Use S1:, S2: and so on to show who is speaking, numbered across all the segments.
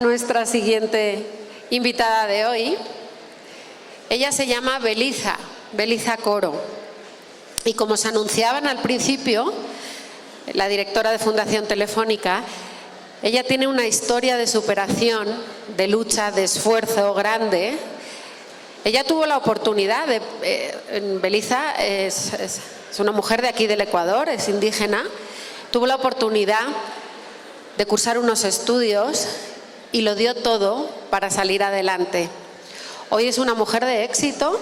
S1: Nuestra siguiente invitada de hoy, ella se llama Belisa Coro, y como se anunciaban al principio, la directora de Fundación Telefónica, ella tiene una historia de superación, de lucha, de esfuerzo grande. Ella tuvo la oportunidad Belisa es una mujer de aquí del Ecuador, es indígena, tuvo la oportunidad de cursar unos estudios y lo dio todo para salir adelante. Hoy es una mujer de éxito,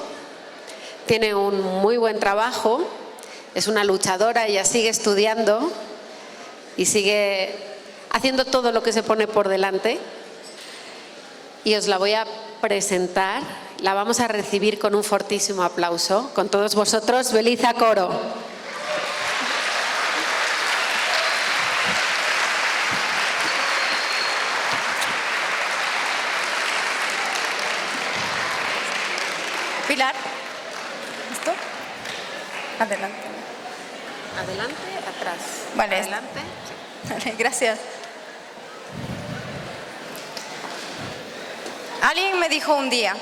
S1: tiene un muy buen trabajo, es una luchadora, ella sigue estudiando y sigue haciendo todo lo que se pone por delante. Y os la voy a presentar, la vamos a recibir con un fortísimo aplauso. Con todos vosotros, Belisa Coro.
S2: Pilar, ¿listo? Adelante.
S1: Adelante, atrás.
S2: Vale.
S1: Adelante.
S2: Vale, gracias. Alguien me dijo un día,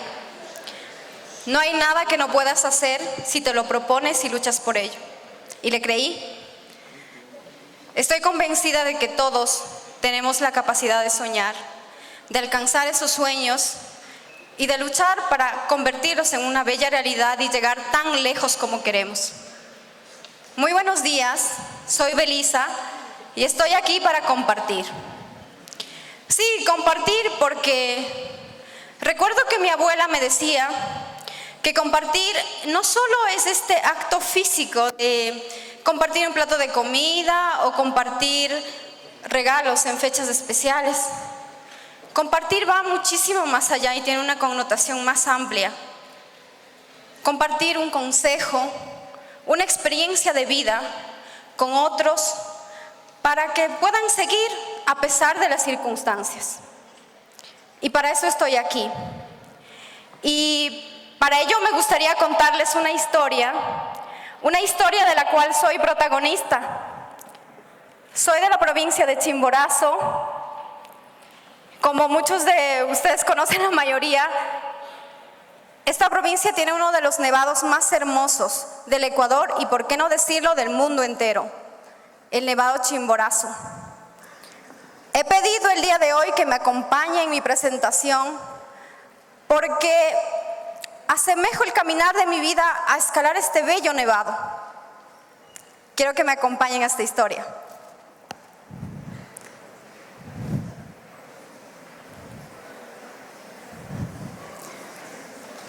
S2: no hay nada que no puedas hacer si te lo propones y luchas por ello. Y le creí. Estoy convencida de que todos tenemos la capacidad de soñar, de alcanzar esos sueños y de luchar para convertirlos en una bella realidad y llegar tan lejos como queremos. Muy buenos días, soy Belisa y estoy aquí para compartir. Sí, compartir porque recuerdo que mi abuela me decía que compartir no solo es este acto físico de compartir un plato de comida o compartir regalos en fechas especiales. Compartir va muchísimo más allá y tiene una connotación más amplia. Compartir un consejo, una experiencia de vida con otros para que puedan seguir a pesar de las circunstancias. Y para eso estoy aquí. Y para ello me gustaría contarles una historia de la cual soy protagonista. Soy de la provincia de Chimborazo. Como muchos de ustedes conocen, la mayoría, esta provincia tiene uno de los nevados más hermosos del Ecuador y, por qué no decirlo, del mundo entero, el Nevado Chimborazo. He pedido el día de hoy que me acompañe en mi presentación porque asemejo el caminar de mi vida a escalar este bello nevado. Quiero que me acompañen a esta historia.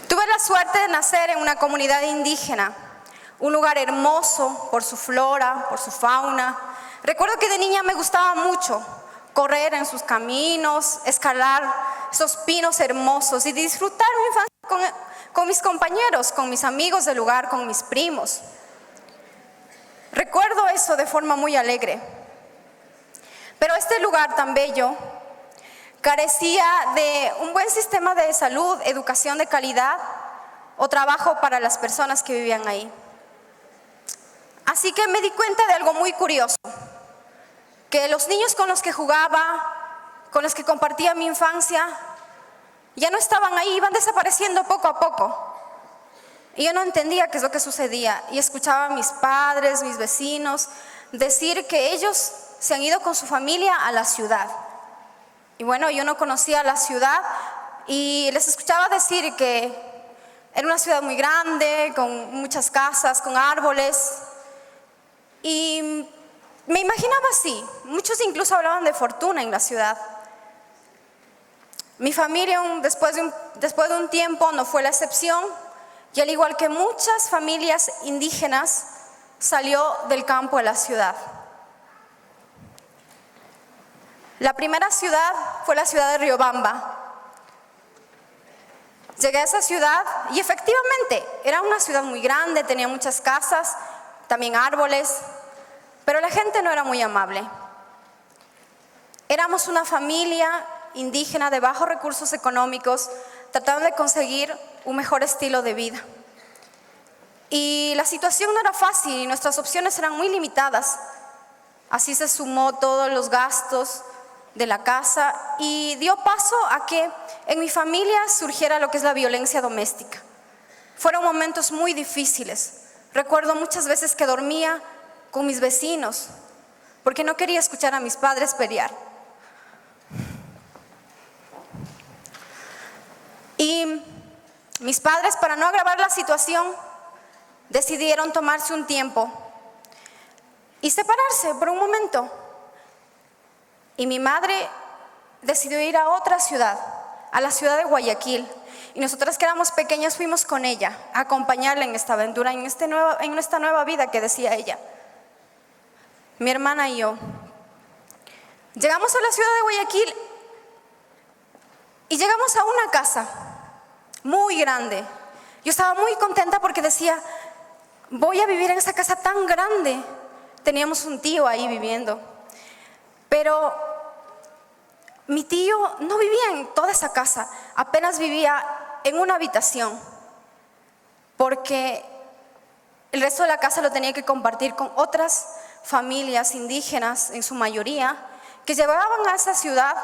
S2: Tuve la suerte de nacer en una comunidad indígena, un lugar hermoso por su flora, por su fauna. Recuerdo que de niña me gustaba mucho correr en sus caminos, escalar esos pinos hermosos y disfrutar mi infancia con mis compañeros, con mis amigos del lugar, con mis primos. Recuerdo eso de forma muy alegre. Pero este lugar tan bello carecía de un buen sistema de salud, educación de calidad o trabajo para las personas que vivían ahí. Así que me di cuenta de algo muy curioso, que los niños con los que jugaba, con los que compartía mi infancia, ya no estaban ahí, iban desapareciendo poco a poco. Y yo no entendía qué es lo que sucedía y escuchaba a mis padres, mis vecinos decir que ellos se han ido con su familia a la ciudad. Y bueno, yo no conocía la ciudad y les escuchaba decir que era una ciudad muy grande, con muchas casas, con árboles. Y me imaginaba así. Muchos incluso hablaban de fortuna en la ciudad. Mi familia, después de un tiempo, no fue la excepción. Y al igual que muchas familias indígenas, salió del campo a la ciudad. La primera ciudad fue la ciudad de Riobamba. Llegué a esa ciudad y efectivamente era una ciudad muy grande, tenía muchas casas, también árboles, pero la gente no era muy amable. Éramos una familia indígena de bajos recursos económicos tratando de conseguir un mejor estilo de vida. Y la situación no era fácil y nuestras opciones eran muy limitadas. Así se sumó todos los gastos de la casa y dio paso a que en mi familia surgiera lo que es la violencia doméstica. Fueron momentos muy difíciles. Recuerdo muchas veces que dormía con mis vecinos porque no quería escuchar a mis padres pelear. Y mis padres, para no agravar la situación, decidieron tomarse un tiempo y separarse por un momento. Y mi madre decidió ir a otra ciudad, a la ciudad de Guayaquil. Y nosotras que éramos pequeñas fuimos con ella a acompañarla en esta aventura, en esta nueva vida que decía ella. Mi hermana y yo. Llegamos a la ciudad de Guayaquil y llegamos a una casa muy grande. Yo estaba muy contenta porque decía, voy a vivir en esa casa tan grande. Teníamos un tío ahí viviendo. Pero mi tío no vivía en toda esa casa, apenas vivía en una habitación, porque el resto de la casa lo tenía que compartir con otras familias indígenas, en su mayoría, que llegaban a esa ciudad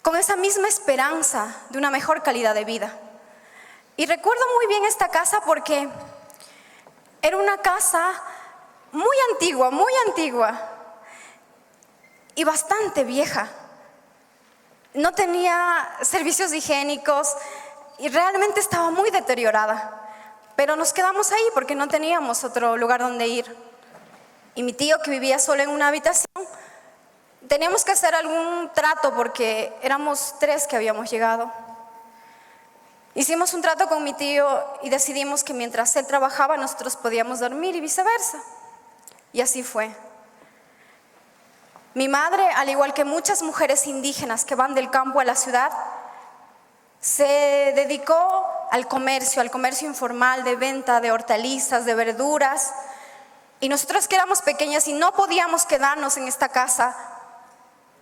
S2: con esa misma esperanza de una mejor calidad de vida. Y recuerdo muy bien esta casa porque era una casa muy antigua y bastante vieja. No tenía servicios higiénicos y realmente estaba muy deteriorada. Pero nos quedamos ahí porque no teníamos otro lugar donde ir. Y mi tío, que vivía solo en una habitación, teníamos que hacer algún trato porque éramos 3 que habíamos llegado. Hicimos un trato con mi tío y decidimos que mientras él trabajaba nosotros podíamos dormir y viceversa. Y así fue. Mi madre, al igual que muchas mujeres indígenas que van del campo a la ciudad, se dedicó al comercio informal de venta de hortalizas, de verduras. Y nosotros que éramos pequeñas y no podíamos quedarnos en esta casa,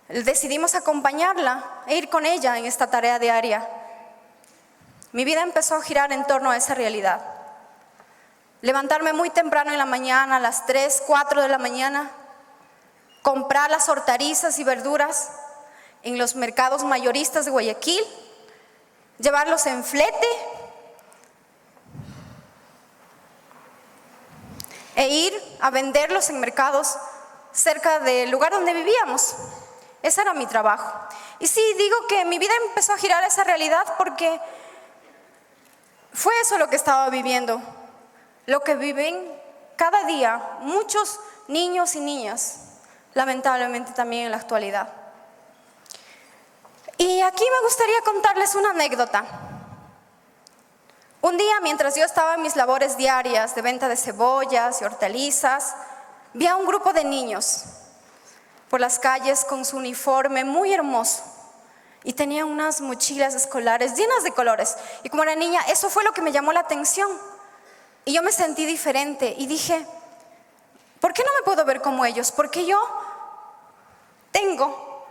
S2: decidimos acompañarla e ir con ella en esta tarea diaria. Mi vida empezó a girar en torno a esa realidad. Levantarme muy temprano en la mañana, a las 3, 4 de la mañana, comprar las hortalizas y verduras en los mercados mayoristas de Guayaquil, llevarlos en flete e ir a venderlos en mercados cerca del lugar donde vivíamos. Ese era mi trabajo. Y sí, digo que mi vida empezó a girar a esa realidad porque fue eso lo que estaba viviendo, lo que viven cada día muchos niños y niñas, lamentablemente también en la actualidad. Y aquí me gustaría contarles una anécdota. Un día, mientras yo estaba en mis labores diarias de venta de cebollas y hortalizas, vi a un grupo de niños por las calles con su uniforme muy hermoso y tenían unas mochilas escolares llenas de colores. Y como era niña, eso fue lo que me llamó la atención. Y yo me sentí diferente y dije, ¿por qué no me puedo ver como ellos? Porque yo tengo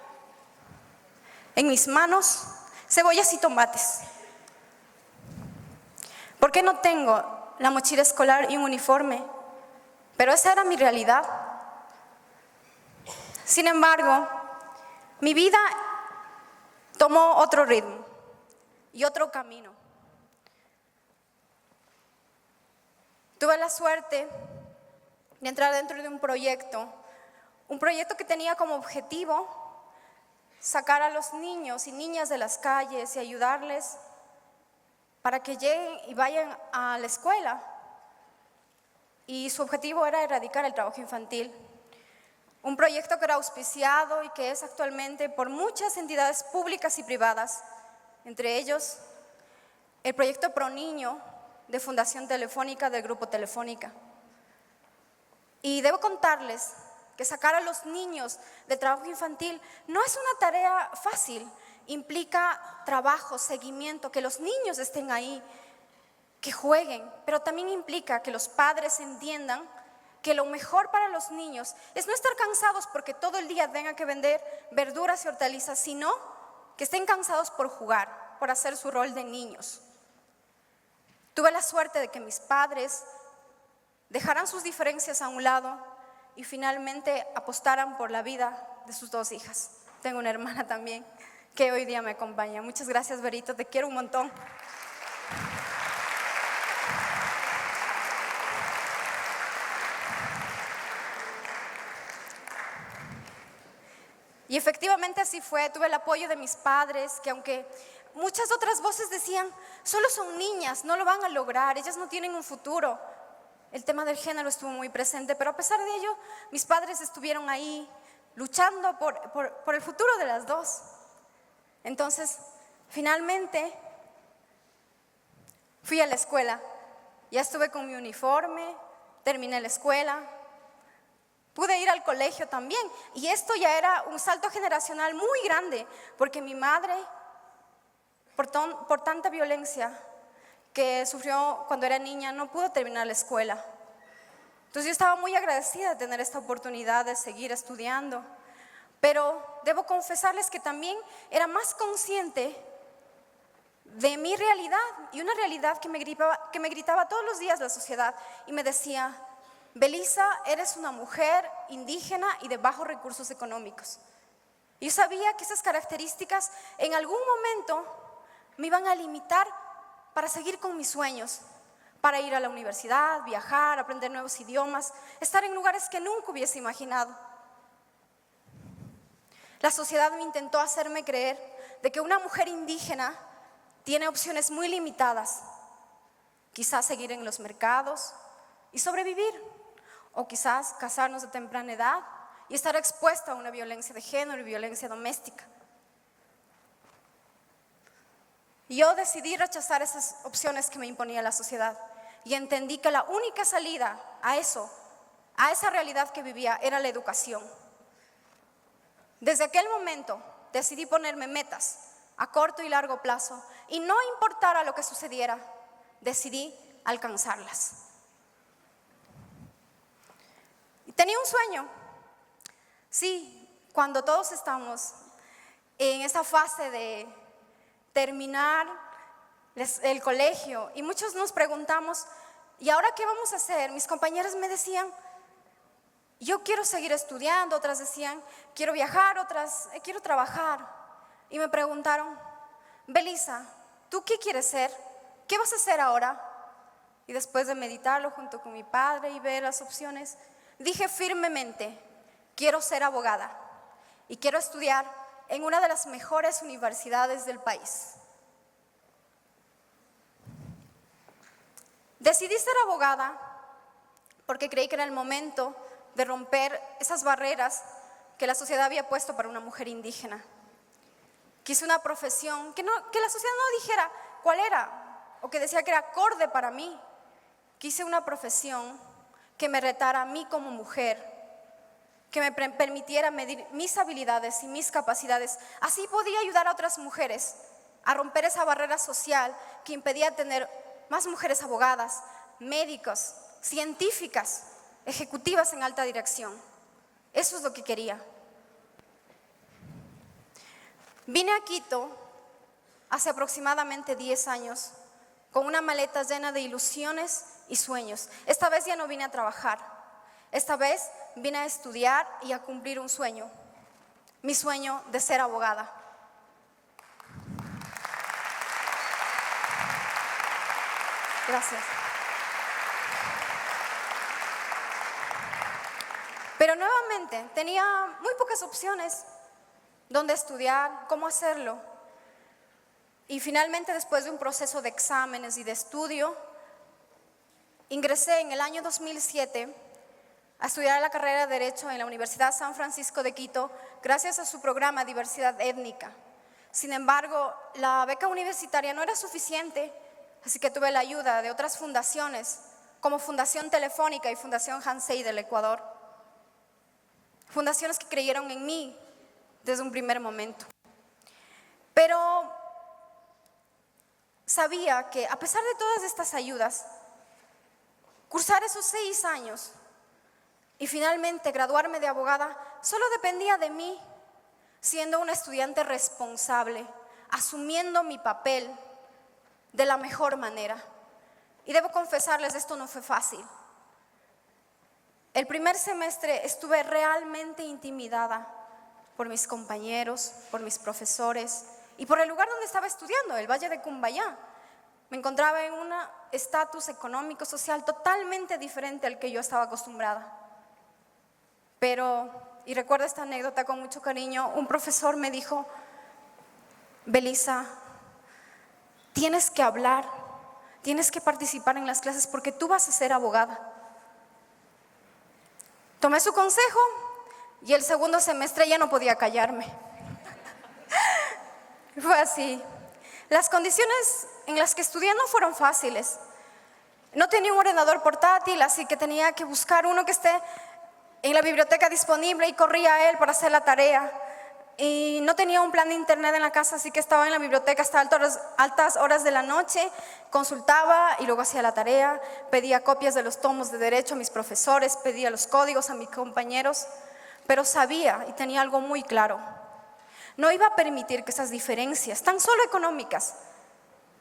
S2: en mis manos cebollas y tomates. ¿Por qué no tengo la mochila escolar y un uniforme? Pero esa era mi realidad. Sin embargo, mi vida tomó otro ritmo y otro camino. Tuve la suerte de entrar dentro de un proyecto que tenía como objetivo sacar a los niños y niñas de las calles y ayudarles para que lleguen y vayan a la escuela. Y su objetivo era erradicar el trabajo infantil. Un proyecto que era auspiciado y que es actualmente por muchas entidades públicas y privadas, entre ellos el proyecto ProNiño de Fundación Telefónica del Grupo Telefónica. Y debo contarles que sacar a los niños del trabajo infantil no es una tarea fácil. Implica trabajo, seguimiento, que los niños estén ahí, que jueguen, pero también implica que los padres entiendan que lo mejor para los niños es no estar cansados porque todo el día tengan que vender verduras y hortalizas, sino que estén cansados por jugar, por hacer su rol de niños. Tuve la suerte de que mis padres dejaran sus diferencias a un lado y finalmente apostaran por la vida de sus 2 hijas. tengo una hermana también que hoy día me acompaña. Muchas gracias, Berito, te quiero un montón. Y efectivamente así fue, tuve el apoyo de mis padres, que aunque muchas otras voces decían, solo son niñas, no lo van a lograr, ellas no tienen un futuro. El tema del género estuvo muy presente, pero a pesar de ello, mis padres estuvieron ahí luchando por el futuro de las dos. Entonces, finalmente, fui a la escuela, ya estuve con mi uniforme, terminé la escuela. Pude ir al colegio también, y esto ya era un salto generacional muy grande, porque mi madre, por tanta violencia que sufrió cuando era niña, no pudo terminar la escuela. Entonces yo estaba muy agradecida de tener esta oportunidad de seguir estudiando, pero debo confesarles que también era más consciente de mi realidad, y una realidad que me gritaba todos los días la sociedad, y me decía: Belisa, eres una mujer indígena y de bajos recursos económicos. Yo sabía que esas características en algún momento me iban a limitar para seguir con mis sueños, para ir a la universidad, viajar, aprender nuevos idiomas, estar en lugares que nunca hubiese imaginado. La sociedad me intentó hacerme creer de que una mujer indígena tiene opciones muy limitadas, quizás seguir en los mercados y sobrevivir, o quizás casarnos de temprana edad y estar expuesta a una violencia de género y violencia doméstica. Y yo decidí rechazar esas opciones que me imponía la sociedad, y entendí que la única salida a esa realidad que vivía, era la educación. Desde aquel momento decidí ponerme metas a corto y largo plazo, y no importara lo que sucediera, decidí alcanzarlas. Y tenía un sueño. Sí, cuando todos estamos en esa fase de terminar el colegio y muchos nos preguntamos, ¿y ahora qué vamos a hacer? Mis compañeras me decían, yo quiero seguir estudiando, otras decían, quiero viajar, otras, quiero trabajar. Y me preguntaron, Belisa, ¿tú qué quieres ser? ¿Qué vas a hacer ahora? Y después de meditarlo junto con mi padre y ver las opciones, dije firmemente, quiero ser abogada y quiero estudiar en una de las mejores universidades del país. Decidí ser abogada porque creí que era el momento de romper esas barreras que la sociedad había puesto para una mujer indígena. Quise una profesión que la sociedad no dijera cuál era, o que decía que era acorde para mí. Quise una profesión que me retara a mí como mujer, que me permitiera medir mis habilidades y mis capacidades. Así podía ayudar a otras mujeres a romper esa barrera social que impedía tener más mujeres abogadas, médicos, científicas, ejecutivas en alta dirección. Eso es lo que quería. Vine a Quito hace aproximadamente 10 años con una maleta llena de ilusiones y sueños. Esta vez ya no vine a trabajar, esta vez vine a estudiar y a cumplir un sueño, mi sueño de ser abogada. Gracias. Pero nuevamente tenía muy pocas opciones, dónde estudiar, cómo hacerlo. Y finalmente, después de un proceso de exámenes y de estudio, ingresé en el año 2007 a estudiar la carrera de Derecho en la Universidad San Francisco de Quito, gracias a su programa Diversidad Étnica. Sin embargo, la beca universitaria no era suficiente, así que tuve la ayuda de otras fundaciones, como Fundación Telefónica y Fundación Hansei del Ecuador. Fundaciones que creyeron en mí desde un primer momento. Pero sabía que a pesar de todas estas ayudas, cursar esos 6 años y finalmente graduarme de abogada solo dependía de mí, siendo una estudiante responsable, asumiendo mi papel de la mejor manera. Y debo confesarles, esto no fue fácil. El primer semestre estuve realmente intimidada. por mis compañeros, por mis profesores y por el lugar donde estaba estudiando, el Valle de Cumbayá. Me encontraba en un estatus económico, social totalmente diferente al que yo estaba acostumbrada. Pero, y recuerdo esta anécdota con mucho cariño, un profesor me dijo: Belisa, tienes que hablar, tienes que participar en las clases porque tú vas a ser abogada. Tomé su consejo y el segundo semestre ya no podía callarme. Fue así. Las condiciones en las que estudié no fueron fáciles. No tenía un ordenador portátil, así que tenía que buscar uno que esté en la biblioteca disponible y corría a él para hacer la tarea. Y no tenía un plan de internet en la casa, así que estaba en la biblioteca hasta altas horas de la noche, consultaba y luego hacía la tarea, pedía copias de los tomos de derecho a mis profesores, pedía los códigos a mis compañeros, pero sabía y tenía algo muy claro: no iba a permitir que esas diferencias, tan solo económicas,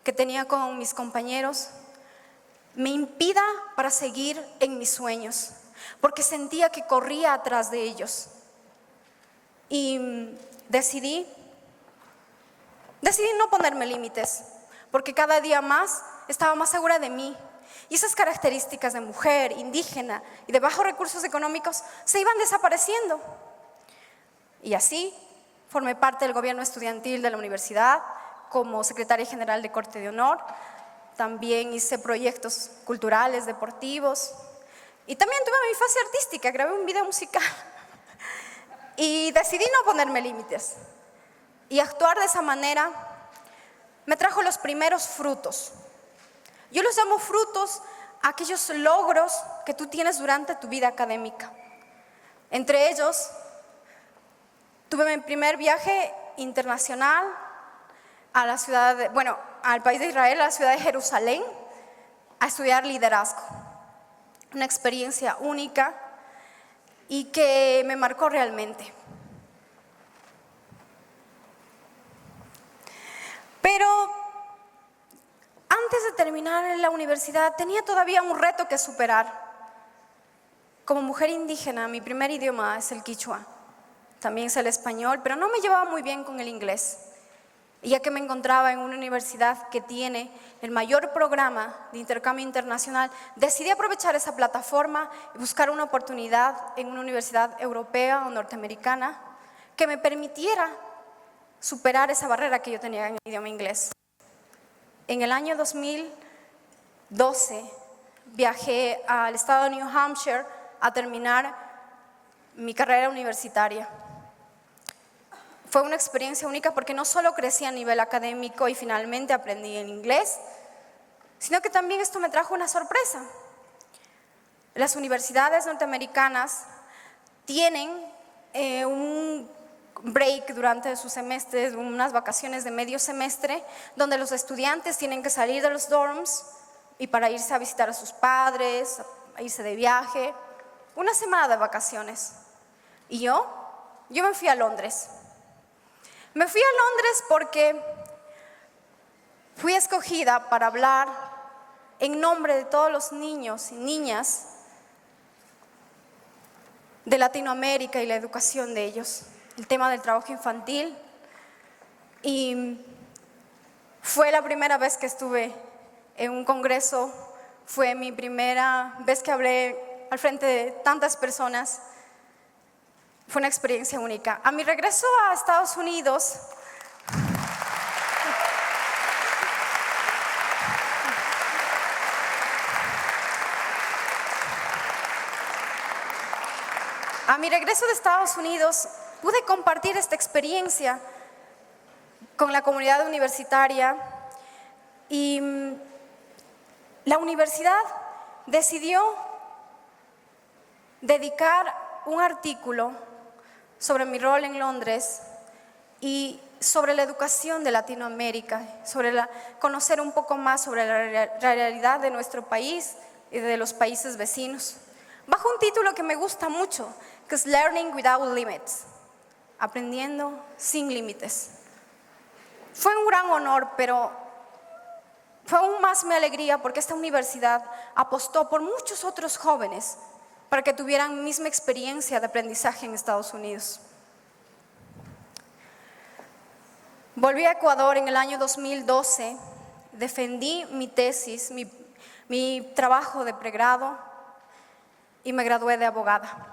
S2: que tenía con mis compañeros, me impida para seguir en mis sueños, porque sentía que corría atrás de ellos. Y decidí no ponerme límites, porque cada día más estaba más segura de mí. Y esas características de mujer, indígena y de bajos recursos económicos se iban desapareciendo. Y así formé parte del gobierno estudiantil de la universidad como secretaria general de Corte de Honor. También hice proyectos culturales, deportivos. Y también tuve mi fase artística, grabé un video musical. Y decidí no ponerme límites. Y actuar de esa manera me trajo los primeros frutos. Yo los llamo frutos a aquellos logros que tú tienes durante tu vida académica. Entre ellos, tuve mi primer viaje internacional a la ciudad al país de Israel, a la ciudad de Jerusalén, a estudiar liderazgo. Una experiencia única y que me marcó realmente. Pero antes de terminar en la universidad tenía todavía un reto que superar. Como mujer indígena, mi primer idioma es el quichua, también es el español, pero no me llevaba muy bien con el inglés. Y ya que me encontraba en una universidad que tiene el mayor programa de intercambio internacional, decidí aprovechar esa plataforma y buscar una oportunidad en una universidad europea o norteamericana que me permitiera superar esa barrera que yo tenía en el idioma inglés. En el año 2012 viajé al estado de New Hampshire a terminar mi carrera universitaria. Fue una experiencia única porque no solo crecí a nivel académico y finalmente aprendí el inglés, sino que también esto me trajo una sorpresa. Las universidades norteamericanas tienen un break durante sus semestres, unas vacaciones de medio semestre, donde los estudiantes tienen que salir de los dorms y para irse a visitar a sus padres, a irse de viaje, una semana de vacaciones. Y yo me fui a Londres. Me fui a Londres porque fui escogida para hablar en nombre de todos los niños y niñas de Latinoamérica y la educación de ellos, el tema del trabajo infantil. Y fue la primera vez que estuve en un congreso, fue mi primera vez que hablé al frente de tantas personas. Fue una experiencia única. A mi regreso a Estados Unidos, de Estados Unidos, pude compartir esta experiencia con la comunidad universitaria y la universidad decidió dedicar un artículo sobre mi rol en Londres y sobre la educación de Latinoamérica, conocer un poco más sobre la realidad de nuestro país y de los países vecinos, bajo un título que me gusta mucho, que es Learning Without Limits, aprendiendo sin límites. Fue un gran honor, pero fue aún más mi alegría porque esta universidad apostó por muchos otros jóvenes para que tuvieran misma experiencia de aprendizaje en Estados Unidos. Volví a Ecuador en el año 2012, defendí mi tesis, mi trabajo de pregrado y me gradué de abogada.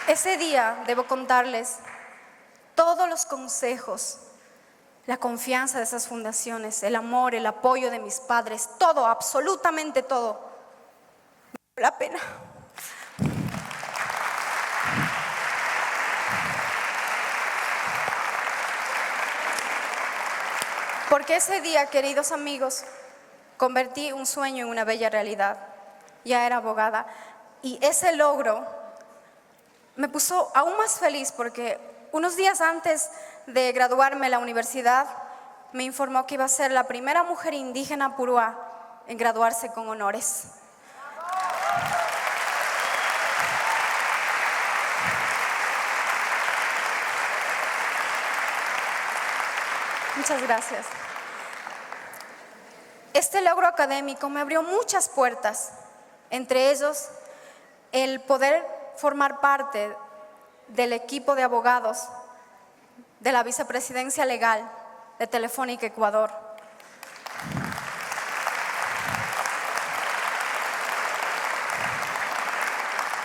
S2: Ese día debo contarles todos los consejos, la confianza de esas fundaciones, el amor, el apoyo de mis padres, todo, absolutamente todo. Valió la pena. Porque ese día, queridos amigos, convertí un sueño en una bella realidad. Ya era abogada y ese logro me puso aún más feliz porque unos días antes de graduarme en la universidad me informó que iba a ser la primera mujer indígena purúa en graduarse con honores. Muchas gracias. Este logro académico me abrió muchas puertas, entre ellos el poder formar parte del equipo de abogados de la vicepresidencia legal de Telefónica Ecuador.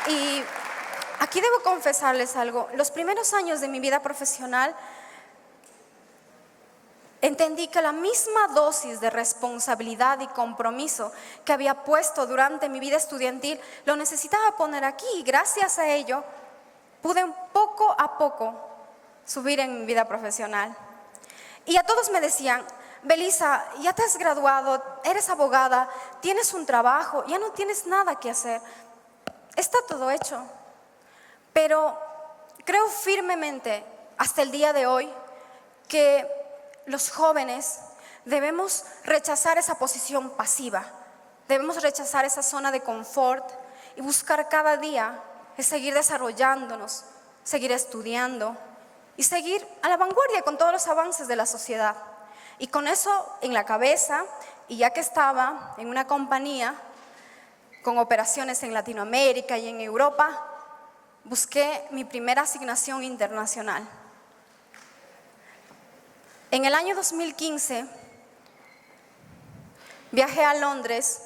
S2: Y aquí debo confesarles algo. Los primeros años de mi vida profesional entendí que la misma dosis de responsabilidad y compromiso que había puesto durante mi vida estudiantil lo necesitaba poner aquí y gracias a ello pude poco a poco subir en mi vida profesional. Y a todos me decían: Belisa, ya te has graduado, eres abogada, tienes un trabajo, ya no tienes nada que hacer. Está todo hecho. Pero creo firmemente hasta el día de hoy que los jóvenes debemos rechazar esa posición pasiva, debemos rechazar esa zona de confort y buscar cada día es seguir desarrollándonos, seguir estudiando y seguir a la vanguardia con todos los avances de la sociedad. Y con eso en la cabeza, y ya que estaba en una compañía con operaciones en Latinoamérica y en Europa, busqué mi primera asignación internacional. En el año 2015 viajé a Londres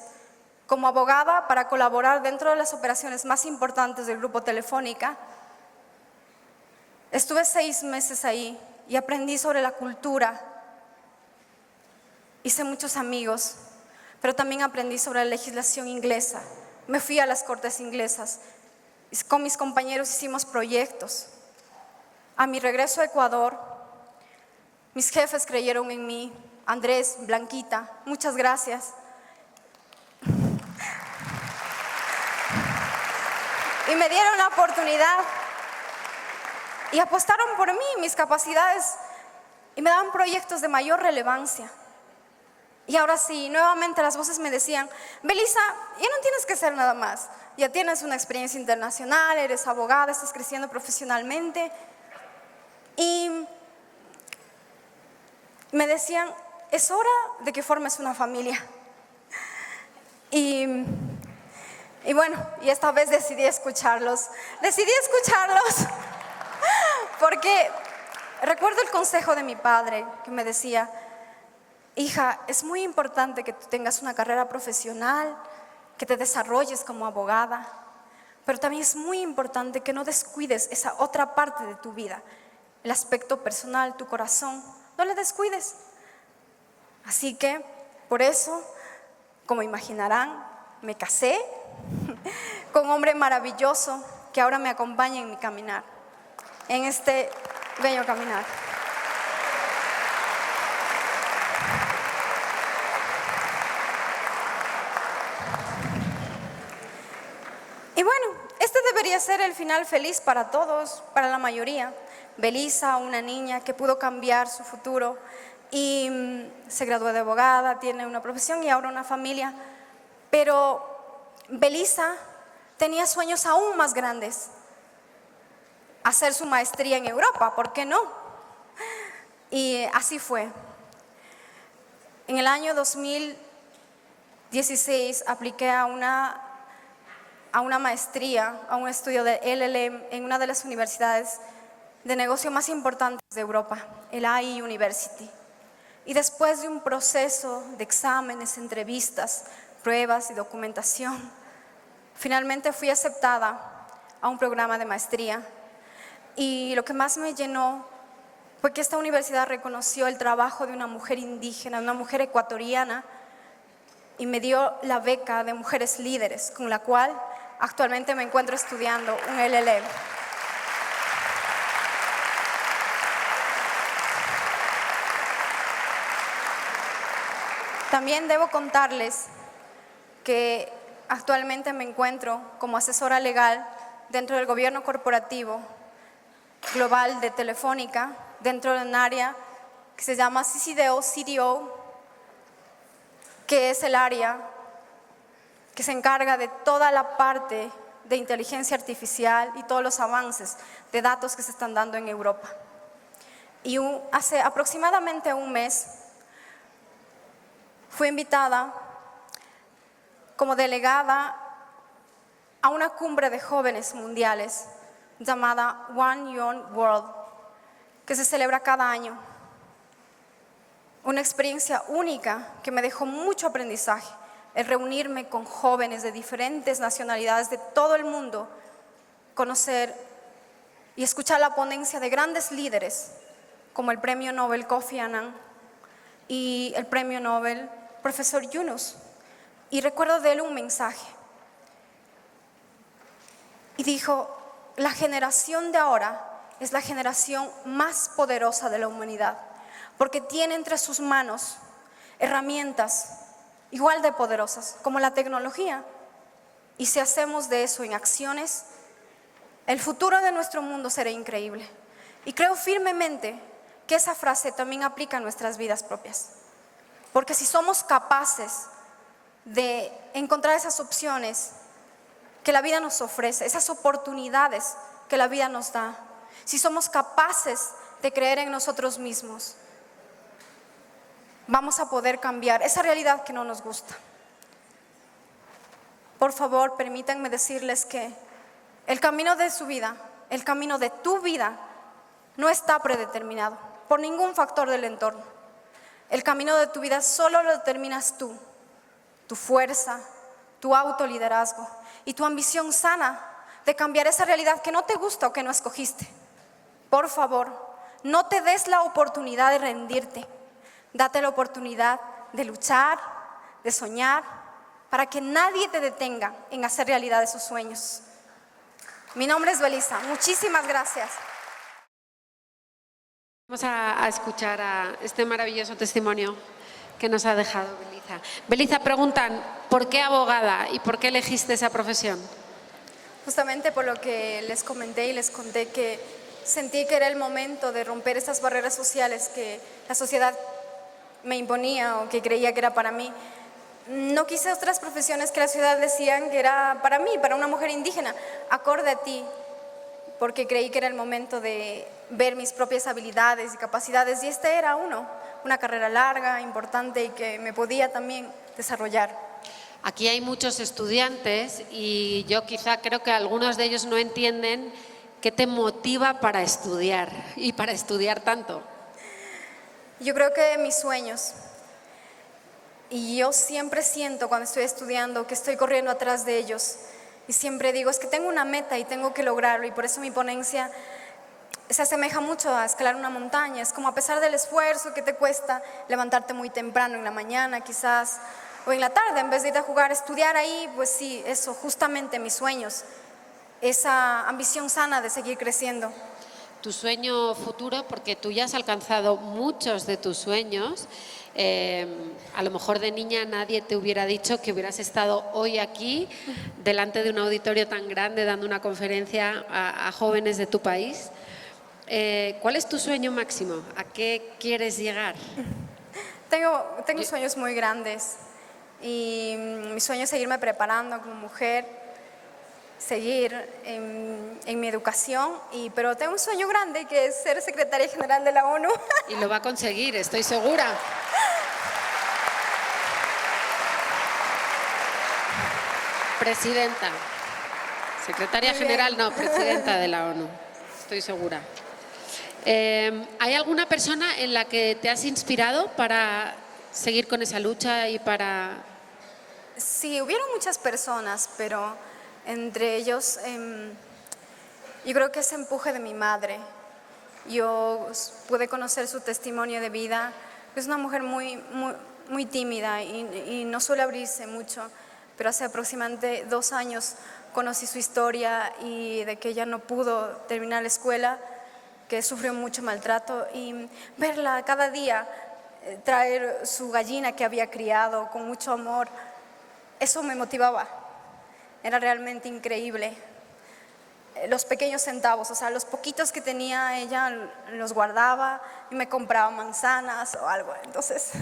S2: como abogada para colaborar dentro de las operaciones más importantes del Grupo Telefónica. Estuve 6 meses ahí y aprendí sobre la cultura, hice muchos amigos, pero también aprendí sobre la legislación inglesa. Me fui a las cortes inglesas, con mis compañeros hicimos proyectos. A mi regreso a Ecuador, mis jefes creyeron en mí, Andrés, Blanquita, muchas gracias. Y me dieron la oportunidad y apostaron por mí, mis capacidades, y me daban proyectos de mayor relevancia. Y ahora sí, nuevamente las voces me decían: Belisa, ya no tienes que hacer nada más, ya tienes una experiencia internacional, eres abogada, estás creciendo profesionalmente. Y me decían: es hora de que formes una familia. Y bueno, y esta vez decidí escucharlos porque recuerdo el consejo de mi padre que me decía: hija, es muy importante que tú tengas una carrera profesional, que te desarrolles como abogada, pero también es muy importante que no descuides esa otra parte de tu vida, el aspecto personal, tu corazón, no le descuides. Así que, por eso, como imaginarán, me casé con un hombre maravilloso que ahora me acompaña en mi caminar, en este bello caminar. Y bueno, este debería ser el final feliz para todos, para la mayoría. Belisa, una niña que pudo cambiar su futuro y se graduó de abogada, tiene una profesión y ahora una familia. Pero Belisa tenía sueños aún más grandes: hacer su maestría en Europa, ¿por qué no? Y así fue. En el año 2000 16 apliqué a una maestría, a un estudio de LLM en una de las universidades de negocio más importantes de Europa, el AI University. Y después de un proceso de exámenes, entrevistas, pruebas y documentación, finalmente fui aceptada a un programa de maestría. Y lo que más me llenó fue que esta universidad reconoció el trabajo de una mujer indígena, una mujer ecuatoriana, y me dio la beca de Mujeres Líderes, con la cual actualmente me encuentro estudiando un LLM. También debo contarles que actualmente me encuentro como asesora legal dentro del gobierno corporativo global de Telefónica, dentro de un área que se llama CDO, que es el área que se encarga de toda la parte de inteligencia artificial y todos los avances de datos que se están dando en Europa. Y hace aproximadamente un mes fui invitada como delegada a una cumbre de jóvenes mundiales llamada One Young World, que se celebra cada año. Una experiencia única que me dejó mucho aprendizaje, el reunirme con jóvenes de diferentes nacionalidades de todo el mundo, conocer y escuchar la ponencia de grandes líderes como el premio Nobel Kofi Annan y el premio Nobel profesor Yunus. Y recuerdo de él un mensaje y dijo: la generación de ahora es la generación más poderosa de la humanidad, porque tiene entre sus manos herramientas igual de poderosas como la tecnología. Y si hacemos de eso en acciones, el futuro de nuestro mundo será increíble. Y creo firmemente que esa frase también aplica a nuestras vidas propias. Porque si somos capaces de encontrar esas opciones que la vida nos ofrece, esas oportunidades que la vida nos da, si somos capaces de creer en nosotros mismos, vamos a poder cambiar esa realidad que no nos gusta. Por favor, permítanme decirles que el camino de su vida, el camino de tu vida, no está predeterminado por ningún factor del entorno. El camino de tu vida solo lo determinas tú, tu fuerza, tu autoliderazgo y tu ambición sana de cambiar esa realidad que no te gusta o que no escogiste. Por favor, no te des la oportunidad de rendirte. Date la oportunidad de luchar, de soñar, para que nadie te detenga en hacer realidad esos sueños. Mi nombre es Belisa. Muchísimas gracias.
S1: Vamos a escuchar a este maravilloso testimonio que nos ha dejado Belisa. Belisa, preguntan, ¿por qué abogada y por qué elegiste esa profesión?
S2: Justamente por lo que les comenté y les conté, que sentí que era el momento de romper esas barreras sociales que la sociedad me imponía o que creía que era para mí. No quise otras profesiones que la sociedad decían que era para mí, para una mujer indígena, acorde a ti, porque creí que era el momento de ver mis propias habilidades y capacidades, y este era una carrera larga, importante y que me podía también desarrollar.
S1: Aquí hay muchos estudiantes y yo quizá creo que algunos de ellos no entienden qué te motiva para estudiar y para estudiar tanto.
S2: Yo creo que mis sueños, y yo siempre siento cuando estoy estudiando que estoy corriendo atrás de ellos, y siempre digo, es que tengo una meta y tengo que lograrlo, y por eso mi ponencia se asemeja mucho a escalar una montaña. Es como, a pesar del esfuerzo que te cuesta levantarte muy temprano en la mañana quizás, o en la tarde, en vez de ir a jugar, estudiar ahí, pues sí, eso, justamente mis sueños, esa ambición sana de seguir creciendo.
S1: Tu sueño futuro, porque tú ya has alcanzado muchos de tus sueños. A lo mejor de niña nadie te hubiera dicho que hubieras estado hoy aquí delante de un auditorio tan grande dando una conferencia a jóvenes de tu país. ¿Cuál es tu sueño máximo? ¿A qué quieres llegar?
S2: Tengo sueños muy grandes, y mi sueño es seguirme preparando como mujer, seguir en mi educación, pero tengo un sueño grande que es ser secretaria general de la ONU.
S1: Y lo va a conseguir, estoy segura. Presidenta. Secretaria General, no, presidenta de la ONU, estoy segura. ¿Hay alguna persona en la que te has inspirado para seguir con esa lucha y para...?
S2: Sí, hubieron muchas personas, pero entre ellos yo creo que ese empuje de mi madre. Yo pude conocer su testimonio de vida. Es una mujer muy tímida y no suele abrirse mucho, pero hace aproximadamente 2 años conocí su historia y de que ella no pudo terminar la escuela, que sufrió mucho maltrato, y verla cada día traer su gallina que había criado con mucho amor, eso me motivaba. Era realmente increíble. Los pequeños centavos, o sea, los poquitos que tenía ella los guardaba y me compraba manzanas o algo. Entonces,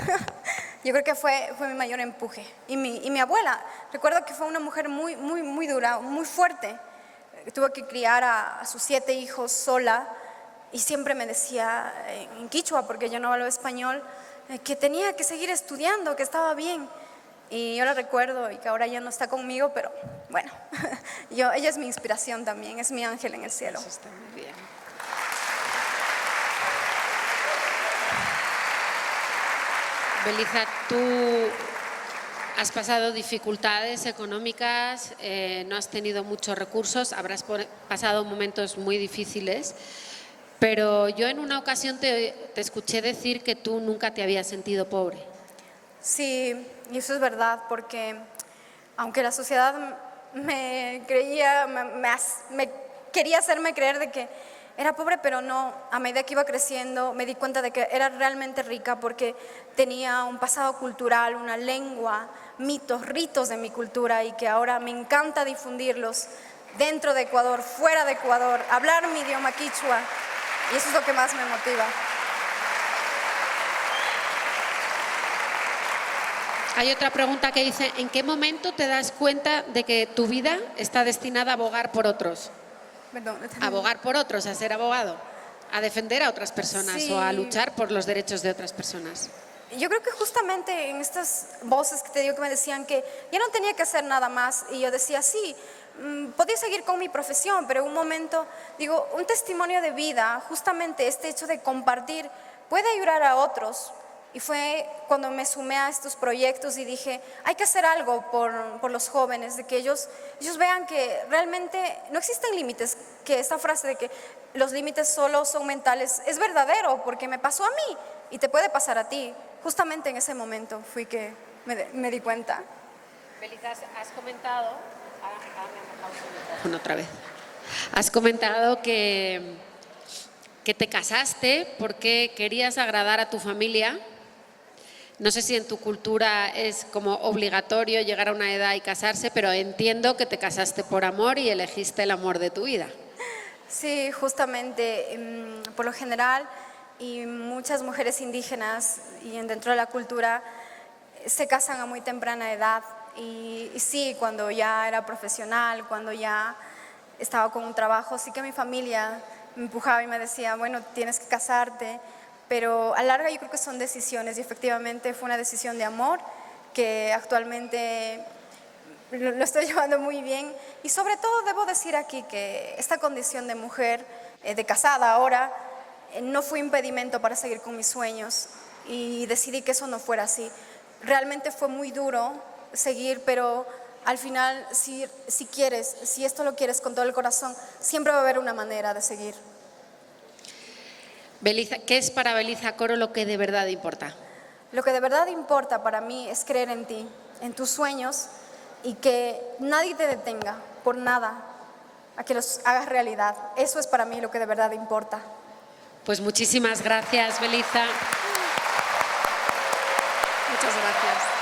S2: yo creo que fue mi mayor empuje. Y mi abuela, recuerdo que fue una mujer muy dura, muy fuerte. Tuvo que criar a sus 7 hijos sola y siempre me decía en quichua, porque yo no hablo español, que tenía que seguir estudiando, que estaba bien. Y yo la recuerdo y que ahora ya no está conmigo, pero bueno, ella es mi inspiración también, es mi ángel en el cielo.
S1: Eso está muy bien. Belisa, tú has pasado dificultades económicas, no has tenido muchos recursos, habrás pasado momentos muy difíciles, pero yo en una ocasión te escuché decir que tú nunca te habías sentido pobre.
S2: Sí, y eso es verdad, porque aunque la sociedad me quería hacerme creer de que era pobre, pero no, a medida que iba creciendo me di cuenta de que era realmente rica porque tenía un pasado cultural, una lengua, mitos, ritos de mi cultura, y que ahora me encanta difundirlos dentro de Ecuador, fuera de Ecuador, hablar mi idioma quichua, y eso es lo que más me motiva.
S1: Hay otra pregunta que dice, ¿en qué momento te das cuenta de que tu vida está destinada a abogar por otros?
S2: Perdón.
S1: A abogar por otros, a ser abogado, a defender a otras personas,
S2: Sí.
S1: o a luchar por los derechos de otras personas.
S2: Yo creo que justamente en estas voces que te digo que me decían que ya no tenía que hacer nada más, y yo decía, sí, podía seguir con mi profesión, pero en un momento, digo, un testimonio de vida, justamente este hecho de compartir puede ayudar a otros. Y fue cuando me sumé a estos proyectos y dije, hay que hacer algo por los jóvenes, de que ellos vean que realmente no existen límites, que esta frase de que los límites solo son mentales es verdadero, porque me pasó a mí y te puede pasar a ti. Justamente en ese momento fui que me di cuenta.
S1: Belisa, has comentado, otra vez, has comentado que te casaste porque querías agradar a tu familia. No sé si en tu cultura es como obligatorio llegar a una edad y casarse, pero entiendo que te casaste por amor y elegiste el amor de tu vida.
S2: Sí, justamente, por lo general, y muchas mujeres indígenas y dentro de la cultura se casan a muy temprana edad. Y sí, cuando ya era profesional, cuando ya estaba con un trabajo, sí que mi familia me empujaba y me decía, bueno, tienes que casarte. Pero a la larga yo creo que son decisiones, y efectivamente fue una decisión de amor que actualmente lo estoy llevando muy bien. Y sobre todo debo decir aquí que esta condición de mujer, de casada ahora, no fue impedimento para seguir con mis sueños, y decidí que eso no fuera así. Realmente fue muy duro seguir, pero al final si quieres, si esto lo quieres con todo el corazón, siempre va a haber una manera de seguir.
S1: Belisa, ¿qué es para Belisa Coro lo que de verdad importa?
S2: Lo que de verdad importa para mí es creer en ti, en tus sueños, y que nadie te detenga por nada a que los hagas realidad. Eso es para mí lo que de verdad importa.
S1: Pues muchísimas gracias, Belisa.
S2: Muchas gracias.